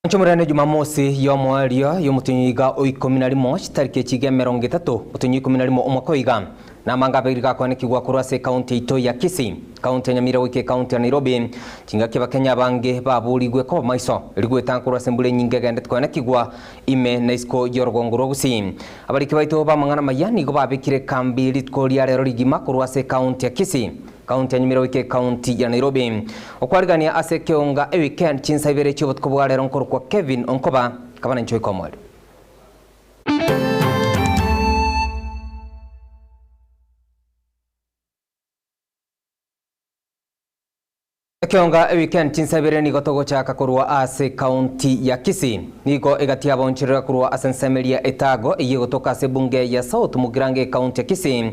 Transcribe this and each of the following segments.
Nchomurane Jumamosi yo mwaria yo mutunyiga o 11 tariki chige 30 mutunyi 11 umwaka oiga na mangabirika kwanekigwa kurwase county ito ya Kisii county ya Nyamira wike county ya Nairobi tinga kiba Kenya bange baburigwe ko maiso rigweta kurwase mbule nyinge gende kwanekigwa ime na isko yorgongoro gusi abariki baito ba mangana mayani go babikire kambi litko lya rero rigima kurwase county ya Kisii county ya Nyamira wike county ya Nairobi okwarigania asekeonga e weekend chinsabere chobotko bwa rero nkoro kwa Kevin Onkoba kabana nchoi komwali Kionga weekend chinsabere ni gotogo chaka kurwa ase county ya Kisii niko egatia bonchirira kurwa asensemelia etago iye gotoka ase bunge ya South Mugirange county ya Kisii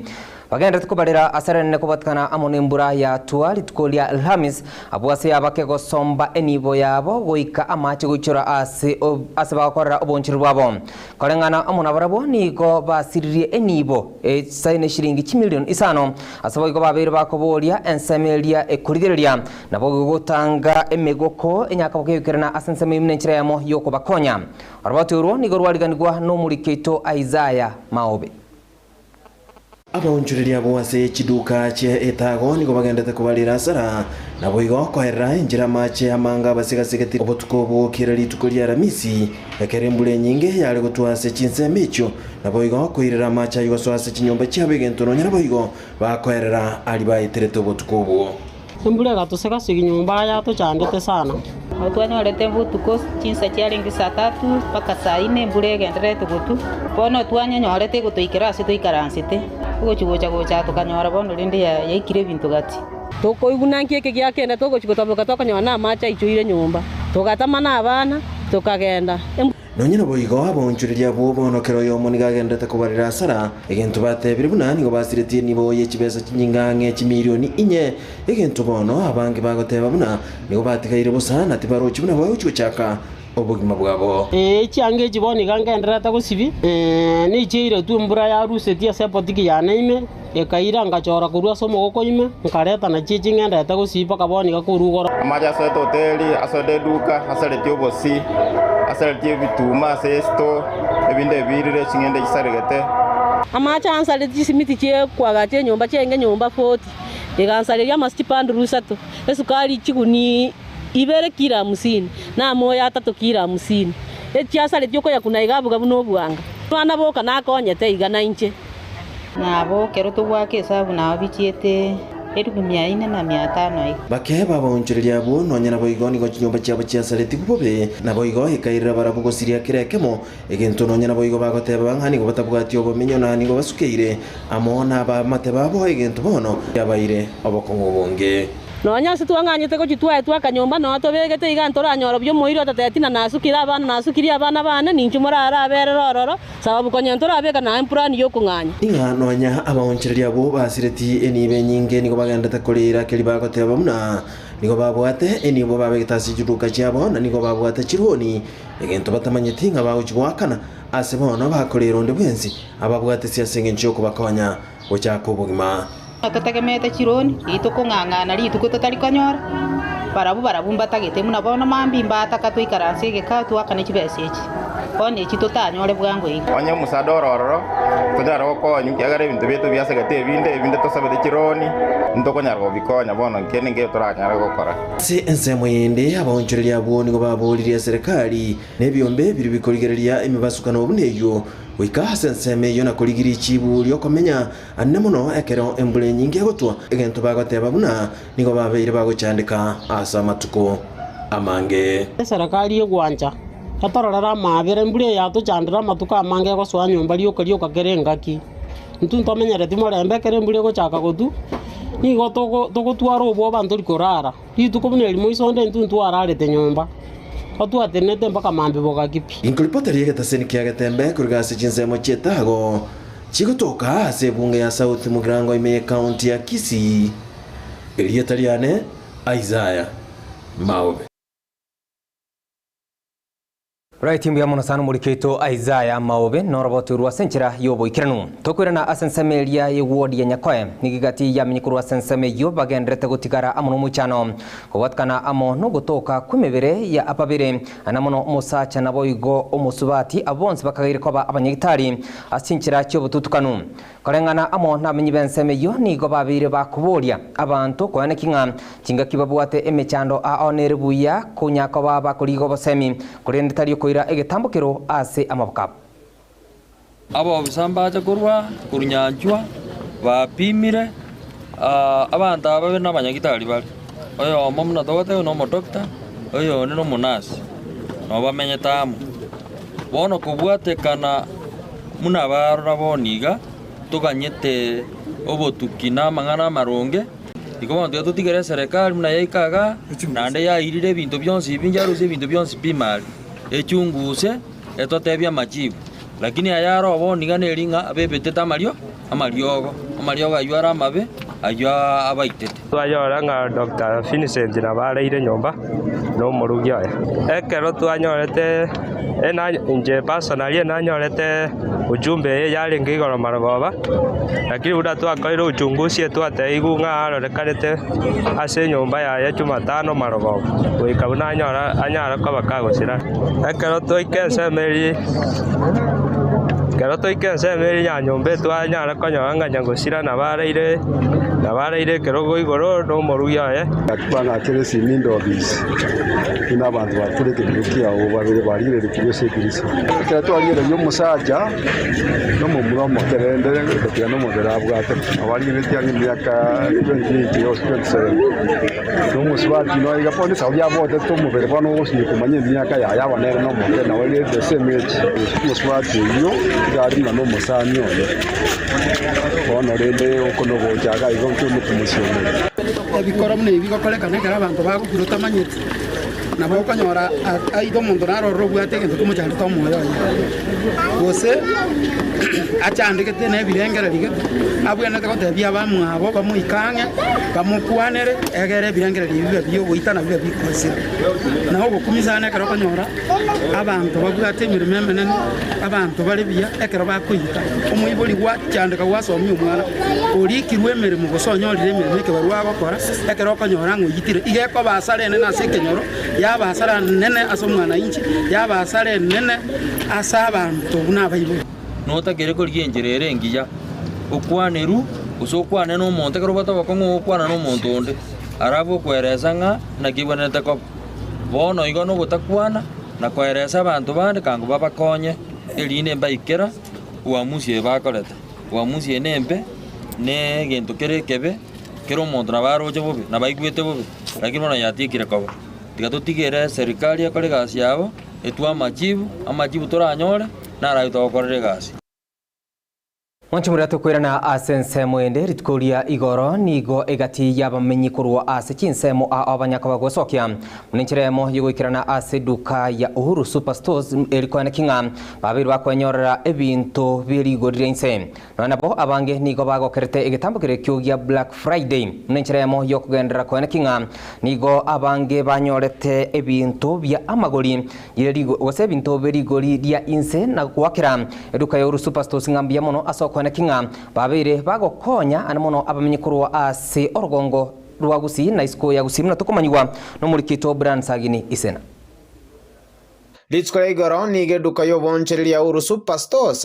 bagenda tukubarira asarene kubatkana amone mbura ya tuali tukolia Alhamis abwase abake gosomba enibo yabo goika amache guchora ase bakorera obonchirwa babo korengana amona barabo niko basiririe enibo saine shilingi 1 million isano asabo iko babere bakoboria ensemelia ekurigereria nabo gutanga emegoko enyaka bukirana asenseme imnenchira yamo yoko bakonya arabatu niko rwariganirwa no muriketo Isaiah Maobe abonjuriria abo ase chiduka che etago niko bagendete kubarira sara nabo igo koherera injira mache amanga basigasigati obotuko bukirari tukolia Ramisi ekerembule nyinge yale gutwase chinsemecho nabo igo koirira macha igo swase chinyomba chabe gentono nyara boigo bakoherera ali baiterete obotuko bo embule gatuseka siginyumba ya to chandete sana Otwanyorete mbutuko chinsa chialingi saa 3 mpaka saa 4 mbule genderete gutu bono twanyorete gutuikira ase tuikaransite gocha tukanyora bono rindi ya ikire bintu gati toko ibunankie kege kenda toko chikotaboka tokanyona amacha ichuire nyumba togatamana abana tokagenda nonyina boigo abonjuriria bo bonokero yo moniga gendete kubarira sara egentu batebire bunani go basireti nibo yechibesa chinyingange chimilioni 4 egentu bono abange bagoteba buna nigo batikaire busana tibarochi buna boyo chaka obugima bwabo chiange chiboni gangendera ta gusibi ni chire tu mbura ya ruseti ya sepotiki ya naime ekaira ngachora kurua somo goko ime nkareta na chichi ngenda ta gusiba kaboni gakurugora amaja so hoteli asode duka asale obosi asale bituma sesto ebinde birire chingende chisaregete amacha ansale chisimiti che kwaga che nyumba chenge nyumba 40 igansale ya mastipandu rusato esukari chiguni ibere kira musini na moya atatu kira musini echiasale tyoko ya kunaigabuga buno bwanga bana boka nakonyete igana inche nabo kero tugwake hesabu na bichiete 4,400 bakeba bonjuriria bo nonyana boigoni go chinyomba cyabo cyasale tikubobe na boigo ikairira barabugo siria kirekemo egento nonyana boigo bagoteba bangani go batabwati obo minyona ni go basukeire amona ba mateba bo egento bono yabaire obokongo bonge nonya se twanganyete ko chitwa twakanyomba no tobegete igantora nyoro byo moiro tatetina nasukira abana bana ninchumura arabere rororo sababu konyentora abeka na impurani yo kunganya inga nonya abonchiriria bo basireti enibe nyinge nigo bagendete kurira keliba goteba muna nigo babwate enibo babegitasi juduka cyabo na nigo babwate chironi egento batamanyeti nga bawuchwakana ase bono bakorero nde bwenzi ababwate siasenge nchoko bakonya gochako bugima atategemete chironi itokungangana rituko totarikonyora barabu mbatagete muna bono mambi mbataka tuikaranse geka twakane chibesechi bone chitotanyore bwangu iko onye musadororo tujara ko nyugagare bintu betu byasegete binde tosabede chironi ndokonyarwa bikonya bono nkene nge turanyara gukora se ensemo yende abonjuriria bo nigo baburiria serikali nebyombe biri bikorigereria imibasukano buneyo wika senseme yona kurigiri chibu lyo komenya annemono ekero embule nyinge gotwa egento bagoteba buna nigo babeire bagochandika asa matuko amange serikali yegwanja atarara mabere mbule ya to chandira matuka amange go swa nyomba lyo kakerengaki ntunto menyere timorembe kere mbule go chaka gotu nigo toko twaro bo bantu likorara rituko buneli moisonde ntuntu ararete nyomba otu atenete mpaka mambe boga kipi inkulipoteri yegetaseni kiagetembe kurigase chinsemo chetago chigotoka ase bunge ya South Mugirango ime county ya Kisii Elietariane Isaiah Maobe Right, timbu ya mono sana murikito Isaiah Maobe noroboti urwa senchira yobo ikiranu tokwira na asensemelia ye ward ya Nyakoe nigigati ya minyikuru asenseme yo bagendrete gutigara amuno muchano kubatkana amo no gutoka kwimebere ya apabire anamono musacha nabo igo omusubati abonse bakagire koba abanyagitari asinchira cyo bututukanu karengana amo na minyibenseme yo nigo babire bakuboria abantu kwane kinga kinga kibabwate emechando a onerebuya kunyako baba kurigo bosemi kurendetari koira egetambukiro ase amabukap abo bisambaje kurwa kurunyanjwa bapimire abantu ababe n'abanyagitari bari oyo omomuna togote no doctor oyo ni no munasi no bamenye tamu bono kubwatekana muna barora boniga tuganyete obotukina mangana maronge iko bantu tutigere serikali muna yaikaga nande yairire bintu byonsi binjaruze bintu byonsi bimali echunguse etotebya majibu lakini ayaro boniga neringa abebete tamalio amaliogo ayara mabe aywa abaitete twanyora nga Dr. Vincent na bareire nyomba no murugi oya ekero twanyorete ena nje personally nanyorete ujumbe yari ngigoro marogoba lakini uda twakoire uchunguzi twateigunga arorekanete ase nyomba ya Jumatano marogoba wikabuna anyara kabakagosira ekero twaikesemeri meri ya nyombe twanyara konyanga nyangosira nabareire kerogo igoro no morugi oye akwana keresi mindo bis ina abantu batureke birukia abo babire barire rikiyose kirisi kera twanyere yo musaja no mu muromo kerendere kera no modera bwate abarire cyane myaka 20 yo 27 no muswati no igapone saudia bote to mubere bano wosi kumanye myaka ya yabanere no modera na wale the same age muswati yo gari na no musanyo ono rende okono gojaga igonto mutumushomere ebikora mune bigokorekana kera abantu bagukiro tamanyete nabo ukanyora aido mundu naroro bwatege kumucyari to moyo gose achandike tene birengererige abwene tebya bamwabo bamuikange bamukwanere egere birengererige bibe byo guitana bibe bikosira naho gukumisana kero kanyora abantu babwate mirememene abantu bari biya ekero bakuita umuyibuli gwa cyandika wasomye umwana urikirwe mirimo gusonyorire mirimo ke barwa bakora ekero kanyora nguyitire igeko basarene na sekenyoro yabasara nene asomwana inchi yabasare nene asabantu n'abayibuli notagere ko ryengerere ngiya ukwaneru usokwane no monte kero bata bakongo ukwana no montonde arabo kwereza nga nakibonete ko bono igo no gutakwana na kwereza abantu bande kango babakonye eline mbaikera uamusi bakoreta uamusi nembe ne gento kerekebe kero monto na baroje bobe na baigwete bobe lakini bona yatikire ko tigatutigere serikali yakore gasi yabo etwa amajibu toranyore naraito okorere gasi Mwanchi muratu kwirana asense mwende ritkuria igoro nigo egati yabamenyi kurwa ase chinsemo a abanyakaba gosokya muninchiremo yigwikirana ase duka ya Uhuru Superstores erikwana kinga babiri bakwenyorera ebintu birigorire inse nabo abange nigo bagokerete egetambukire kyogia Black Friday muninchiremo yokugendera kwana kinga nigo abange banyorete ebintu bya amagori yerigo gose ebintu birigori dia inse na kwakira eduka ya Uhuru Superstores ngambia mono asoko na kinga babire bagokonya anamono abamenyikurwa ase orugongo rwa Gusii na isiko ya Gusii tukumanywa no murikito Brand Sagini Isena Litskora igoro nige duka yo boncheria Uhuru Superstores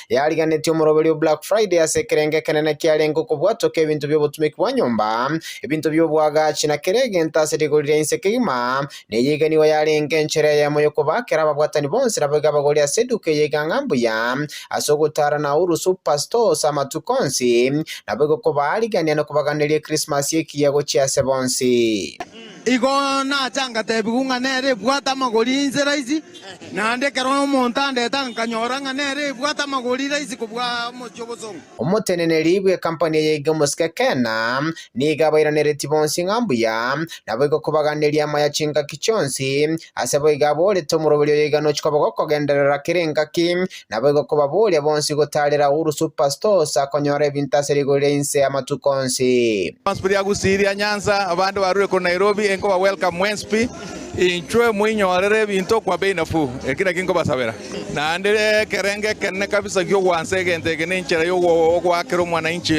yariganetio muroberi Black Friday asekerenge kenene kyarengo kubwatoke ebintu byo butumiki bwa nyumba ebintu byo bwagachi na kerege ntaserigorire insekima neyigani wa yarenge nchere ya moyo kubakera babwatani bonse rabaga bagori aseduke yegangambuya asogotara na Uhuru Superstores amatukonsi nabego kubaligania no kubaganirie Christmas yekiyago cyase bonse igo na changa tebigunga nere bwata magori inzera izi nande kero montande tankanyora nganere bwata magori izi kubwa mochobozongo umutenene libwe company yege muskekena niga bayranere tibonsi ngambuya nabego kubaganiria maya chinga kichonsi asebo igabole tomurobyo yega no chikobogo kogenderera kirenga kim nabego kubabole bonsi gotalera Uhuru Superstores akonyore bintaserigore inse amatukonsi Transport ya Gusii ya Nyanza abandi barure ko Nairobi enko wa welcome Wednesday inchwe mwinyorere binto kwa bei nafuu ekira kingo basabera na ndere kerenge kenne kabisa kyo wanse gente kene nchera yo gwakero mwananchi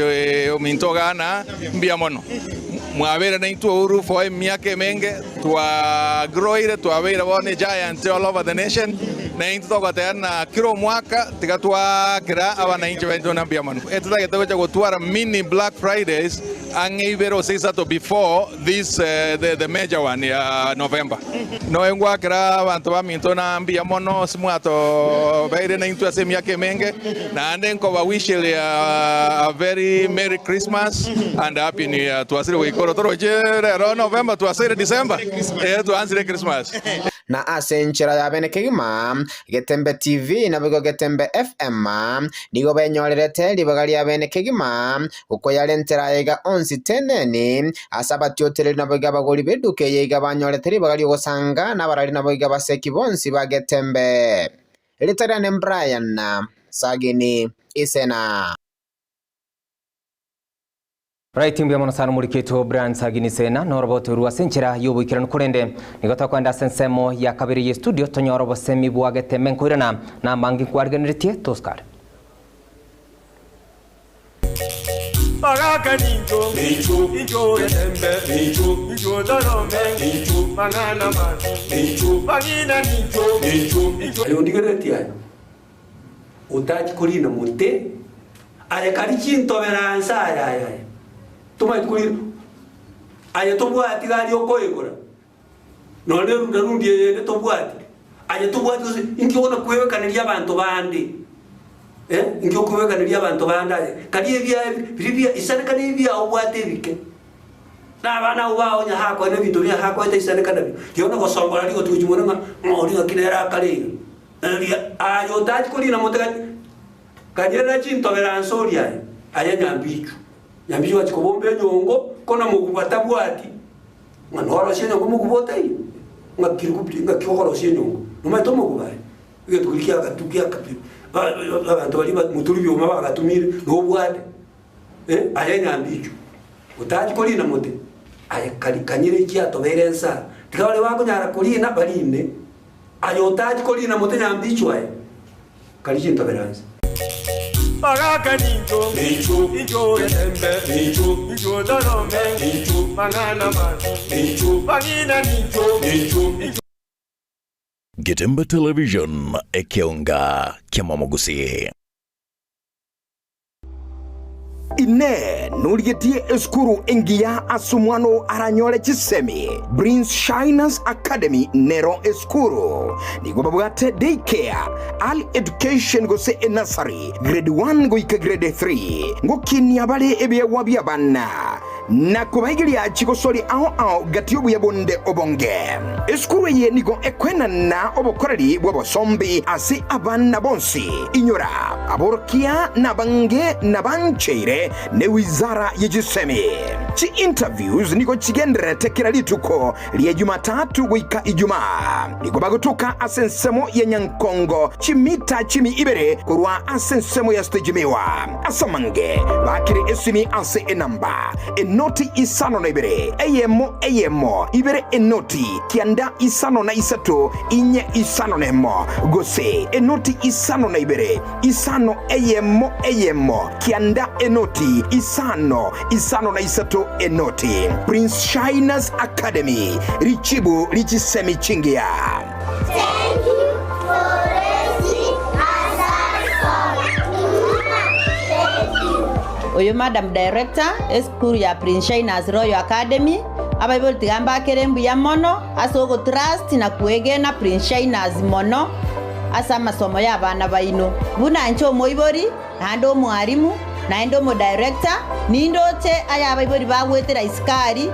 minto gana mbia mono mwabere na into uru foi miake menge twa groire twa beira bone giant all over the nation na into toka na kiro mwaka tikatwa kira abananchi bento na mbia mono etata ketawe gotwara mini Black Fridays angibero seisato before this the major one November no engwa kira bantu ba minto na mbia mono smwato beire na into asemia kemenge na ande nko ba wish a very merry Christmas and happy new year to asire we korotoro jere November to asire December to answer Christmas na asenchera ya bene kigima Getembe TV na bigo Getembe FM nigo benyorerete libagali ya bene kigima uko yalentera yega onsi teneni asabatyo tele na biga bagoli beduke yega banyorete libagali gosanga na barali na biga baseki bonsi ba Getembe Elitarian Brian Sagini Isena Right mbya mono sana muriketo Brian Sagini Sena noroboto ruwa senchera yobu ikirano kurende nigota kwanda sensemo ya kabiri ye studio tonyoro bosemi buagete menkoirana na mangi kwarganiritie toskar Bagaka ninjo ninjo Getembe ninjo darome ninjo mangana man ninjo bagina ninjo ayondigereti ayo utachi kulina munte aya kali chintoberansa aya tuma tukuri aya tobwati gali okoyekora none rundi yende tobwati aya tobwati inkiona kwebekaniria abantu bandi inki okubekaniria abantu bandi kali ebya isane kali ebya obwate bike na bana ubaonya hako ne bintu bya hako ite isane kana yona gosongora liko tujumona ngori ngakinera kali ayo tachi kulina mutaka kanyera chintoberansa oria aya nyambichu nyambichu achikobombe nyongo kona mugubata bwati mwanoro shenyo ngumugubota yi ngakirukupti ngakihoro shenyo nomato mugubaye iyo tukulikia katukia kapi abantu bali muturi byoma bagatumire no bwate aya nyambichu utachi kolina mote aya kali kanyire kiato berensa tikawale wako nyara kolina balinde ayo utachi kolina mote nyambichu aya kali chintoberansa Bagaka ninjo Getembe ninjo darome ninjo mangana man ninjo bagina ninjo Getembe Television ekionga kiamamogusi ine nurigetie eskuru engia asumwano aranyole chisemi Prince Shiners Academy nero eskuru nigo babwate daycare all education go se nursery grade 1 go ika grade 3 ngo kinya bale ebe wabya banna na kubagilia chikosoli ao gatiobu ya bonde obonge eskuru ye nigo ekwena na obokorali bwabo sombi asi abana bonsi inyora aborkia na bange na bancheire ne wizara yejisemi chi interviews niko chigendere tekera lituko liye Jumatatu wika Ijumaa niko bagutuka asensemo ya Nyankongo chimita chimi ibere kurwa asensemo ya stejimiwa asamange bakiri esimi ase enamba enoti isano na ibere eyemo ibere enoti kianda isano na isato inye isano nemo gose enoti isano na ibere isano eyemo kianda enoti isano na isato enoti Prince Shiners Academy richibu lichisemi chingia. Thank you for raising us. Oyo Madam Director School ya Prince Shiners Royal Academy abaibol tigamba kerembu ya mono asogo trust na kuegena Prince Shiners mono asa masomo ya bana baino buna ncho moibori hando mwarimu na endo mo director nindo che aya abaibori bagwetera iskari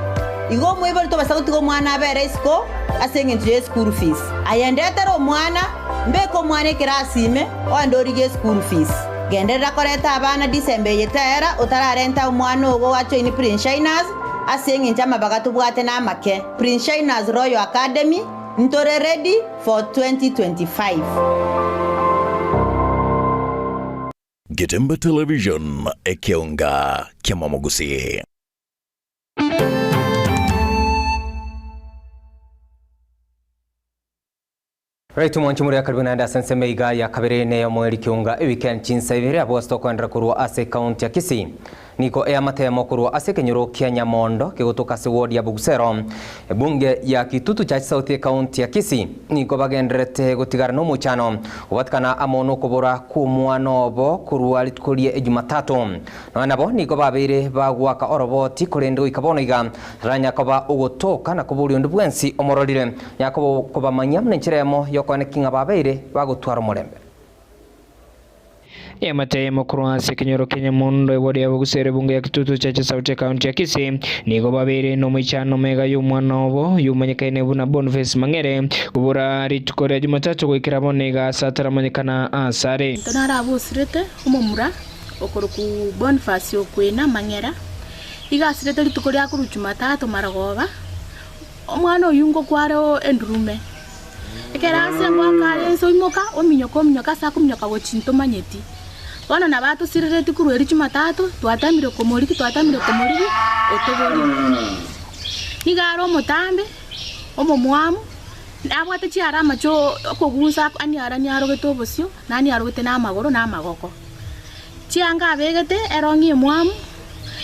igo moibori to basako tigo mwana abere isko asenge nje school fees ayendetero mwana mbeko mwana kirasime ondorige school fees gendera koreta abana December yetera utararenta umwana ogo wacho ini Prince Shiners asenge njama bagatu bwate na make Prince Shiners Royal Academy ntore ready for 2025. Getembe Television ekionga kiamamogusi. Right mwanchi muri akaribunanda sense meiga ya kabere ne mweri kiunga weekend chinsa ibere abosto kwandra kurwa ase county ya Kisii niko matemo kurwa ase kenyoro kia Nyamondo kigutuka se ward ya Bugusero bunge ya Kitutu cha South county ya Kisii niko bagendrete gutigara no muchano ubatkana amono kubura kumwanobo kurwa litkulie Jumatatu nabo niko babere bagwaka oroboti kurendo ikaboniga ranya koba ugutoka na kuburi ndubwensi omororire yakobo kobamanya mnencheremo yokone kinga babere bagutwara murembe matemo kurwase kenyoro Nyamondo wodi ya Bugusero bunge ya Kitutu cha South county ya Kisii nigo babere no muchano mega y'umwanobo yumanyekane buna Boniface Mangere kubura ritukore Jumatatu gwikira bonega sataramanyekana asare tonara abusirete umumura okuruku Boniface okwena Mangera igasirete ritukore akuru Jumatatu maragoba omwana oyungo kwaro endurume ekerase ngwakare so imoka ominyoka sakumnyoka gochinto manyeti wana nabato sirete kurweri Jumatatu twatamire komoriki otobori nigaro mutambe omomwamu abwate chiara macho okogusa ani aranyaro getobosio nani arogete na magoro na magoko chianga abegete erongi mwamu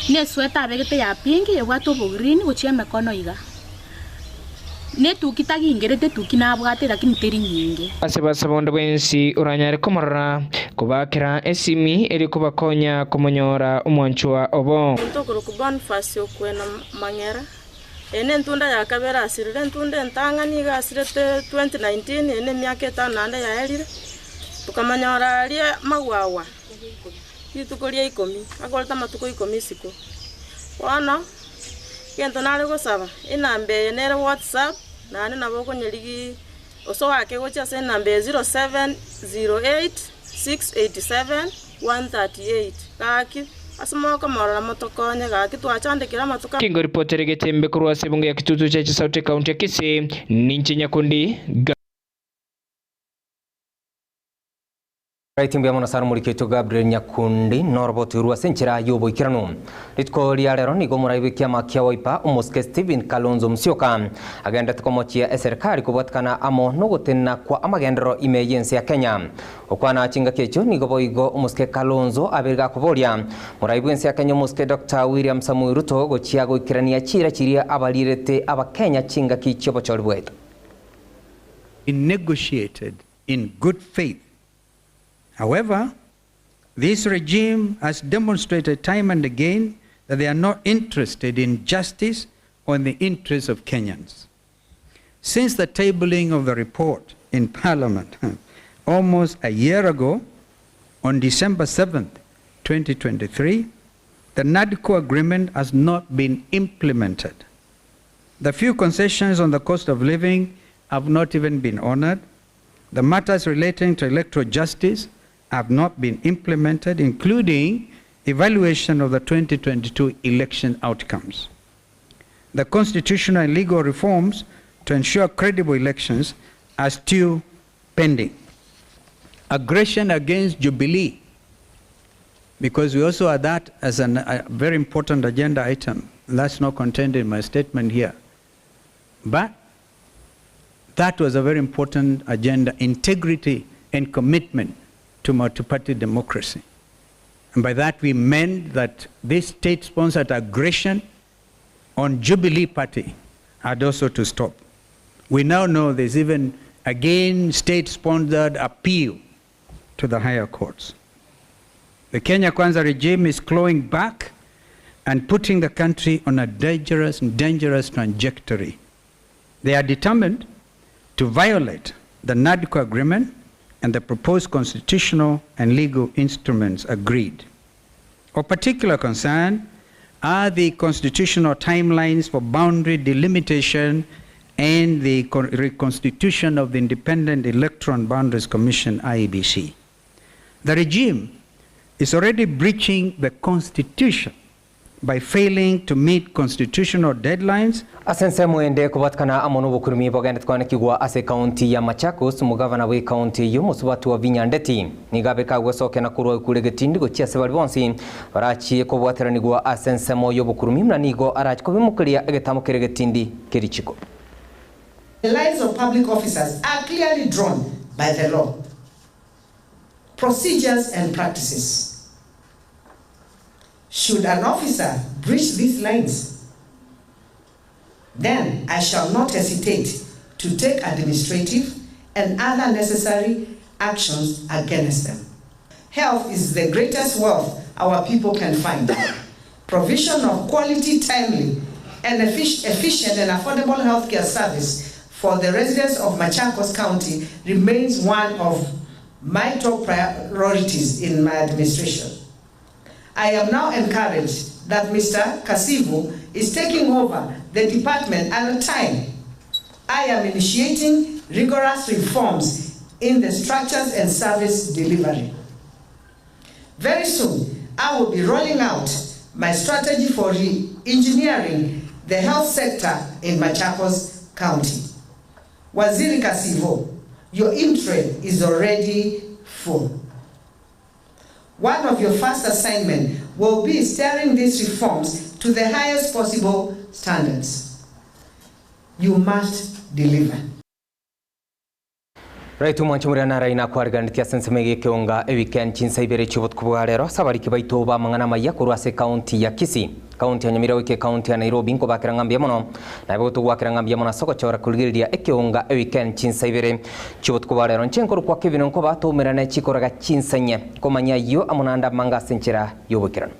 ne sweta abegete ya pinki ebwato green gochia mekono iga ne tukitagi ingerete tukinabwate lakini teri nyingi asebasabonde bwensi uranyare komorora kubakira esimi eri kubakonya kumonyora umwanchwa obo ntokoro ku Boniface okwena Mangera ene ntunda ya kabera asirire ntunde ntangani gasirete 2019 ene myaka 5 ya elire tukamanyora ali magwawa itukoria 10 akolta matuko 10 siko wana kento nale gosaba inambe nere WhatsApp nane naboko nyeligi oso wake gocha se nambe 0708687138 kaki asimo kamara motokonye gaki twachandikira matuka kingo reporter getembe kurwase bunge ya Kitutu cha South county ya Kisii ninchi Nyakundi Right mbiamo nasara muriketo Gabriel Nyakundi norboti ruwa senchira yobo ikirano litko liarero nigo muraibe kiama kia waipa umuske Stephen Kalonzo Musyoka agenda tukomochia serikali kubwatkana amo nogotena kwa amagendero emergency ya Kenya okwana chinga kecho nigo boigo umuske Kalonzo abirga kuboria muraibe ya Kenya umuske Dr. William Samuel Ruto gochia goikirania chiria abalirete abakenya chinga kicho bochoribweto negotiated in good faith. However, this regime has demonstrated time and again that they are not interested in justice or in the interests of Kenyans. Since the tabling of the report in Parliament almost a year ago, on December 7th, 2023, the NADCO agreement has not been implemented. The few concessions on the cost of living have not even been honored. The matters relating to electoral justice have not been implemented, including evaluation of the 2022 election outcomes. The constitutional and legal reforms to ensure credible elections are still pending. Aggression against Jubilee, because we also had that as a very important agenda item. That's not contained in my statement here. But that was a very important agenda, integrity and commitment to multi-party democracy. And by that we meant that this state-sponsored aggression on Jubilee Party had also to stop. We now know there's even, again, state-sponsored appeal to the higher courts. The Kenya Kwanza regime is clawing back and putting the country on a dangerous trajectory. They are determined to violate the NADCO agreement and the proposed constitutional and legal instruments agreed. Of particular concern are the constitutional timelines for boundary delimitation and the reconstitution of the Independent Electoral Boundaries Commission, IEBC. The regime is already breaching the Constitution by failing to meet constitutional deadlines. Asense mwende kubatkana amono bukurumi bogende twane kigwa ase county ya Machakos mugavana we county yo musubatu wa Vinyandeti nigabe kagwe soke na kurwa kulegetindi go chiase bari bonsi barachi ko bwateranigwa asense moyo bukurumi mna nigo arachi ko bimukuria egetamo keregetindi kirichiko The lives of public officers are clearly drawn by the law, procedures and practices. Should an officer breach these lines, then I shall not hesitate to take administrative and other necessary actions against them. Health is the greatest wealth our people can find. Provision of quality, timely, and efficient and affordable healthcare service for the residents of Machakos County remains one of my top priorities in my administration. I am now encouraged that Mr. Kasivu is taking over the department at a time I am initiating rigorous reforms in the structures and service delivery. Very soon, I will be rolling out my strategy for re-engineering the health sector in Machakos County. Waziri Kasivu, your interim is already full. One of your first assignments will be steering these reforms to the highest possible standards. You must deliver. Right umwanchumura nara ina kwarganitia sensemege kionga weekend chinsa ibere chibot kubwarero sabari kibaito ba mangana maya kurwase county ya Kisii county ya Nyamira wike county ya Nairobi nko bakirangambia mono na bibutu gwakirangambia mono soko chora kulgiriria ekionga weekend chinsa ibere chibot kubwarero nchenkoro kwa Kevin nko batumirana chikoraga chinsanye komanya yo amunanda manga senchera yobukirano